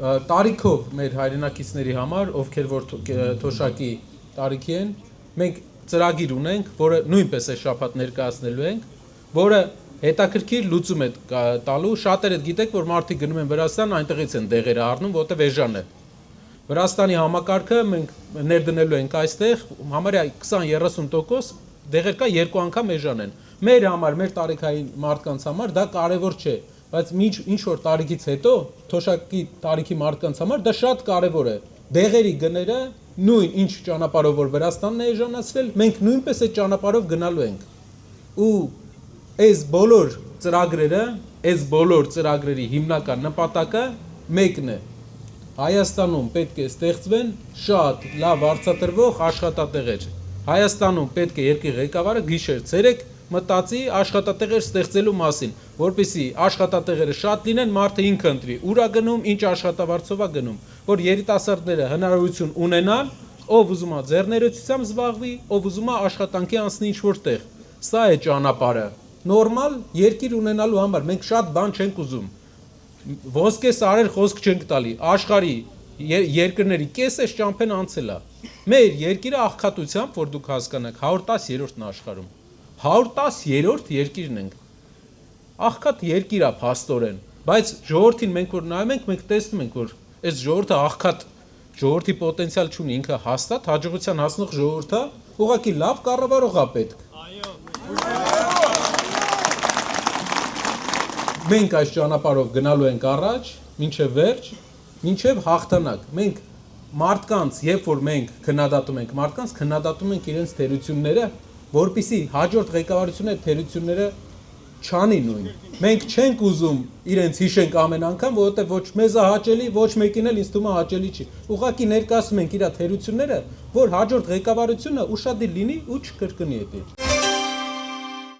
տարիքով մեր հայրենակիցների համար, ովքեր որ թոշակի տարիքի են, մենք ծրագիր ունենք, որը նույնպես այս շաբաթ ներկայացնելու ենք, որը հետաքրքիր լուծում է տալու, շատերը գիտեք, որ մարդիկ գնում են Վրաստան, այնտեղից են դեղերը առնում, որտեղ էժան է։ Վրաստանի համակարգը մենք ներդնելու ենք այստեղ, համարյա 20-30% դեղեր կա 2 անգամ էժան են։ Մեր համար, մեր տարիքային մարդկանց համար դա կարևոր չէ, բայց ինչ որ տարիքից հետո, թոշակի տարիքի մարդկանց համար դա շատ կարևոր է։ Դեղերի գները նույն ինչ ճանապարհով որ Վրաստանն է էժանացրել, մենք նույնպես այդ ճանապարհով գնալու ենք։ Ու այս բոլոր ծրագրերի հիմնական նպատակը մեկն է։ Հայաստանում պետք է ստեղծվեն շատ լավ արձատրվող աշխատատեղեր։ Հայաստանում պետք է երկրի ղեկավարը գիշեր-ցերեկ մտածի աշխատատեղեր ստեղծելու մասին, որպեսզի աշխատատեղերը շատ լինեն, մարդը ինքը ընտրի, ուր է գնում, ինչ աշխատավարձով է գնում, որ երիտասարդները հնարավորություն ունենան, ով ուզում է ձեռներեցությամբ զբաղվի, ով ուզում է աշխատանքի անցնի ինչ-որ տեղ։ Սա է ճանապարհը։ Նորմալ երկիր ունենալու համար մենք շատ բան չենք ուզում։ Ոսկե սարեր խոսք չենք տալի, աշխարհի երկրների կեսը ճամփեն անցել է։ Մեր երկիրը աղքատությամբ, որ դուք հասկանաք, 110-րդն է աշխարհում։ 110-րդ երկիրն ենք։ Աղքատ երկիր է փաստորեն, բայց ժողովրդին մենք որ նայում ենք, մենք տեսնում ենք, որ այս ժողովուրդը աղքատ ժողովրդի պոտենցիալ չունի, ինքը հաստատ հաջողության հասնող ժողովուրդ է, ուղղակի լավ կառավարող է պետք։ Մենք այս ճանապարհով գնալու ենք առաջ, մինչև վերջ, մինչև հաղթանակ։ Մենք մարդկանց, երբ որ մենք քննադատում ենք մարդկանց, քննադատում ենք իրենց թերությունները, որպեսզի հաջորդ ղեկավարությունը թերությունները չանի նույն։ Մենք չենք ուզում իրենց հիշենք ամեն անգամ, որովհետև ոչ մեզ է հաճելի, ոչ մեկին էլ ինձ թվում է հաճելի չի։ Ուղղակի ներկայացնում ենք իր թերությունները, որ հաջորդ ղեկավարությունը ուշադիր լինի ու չկրկնի այդ։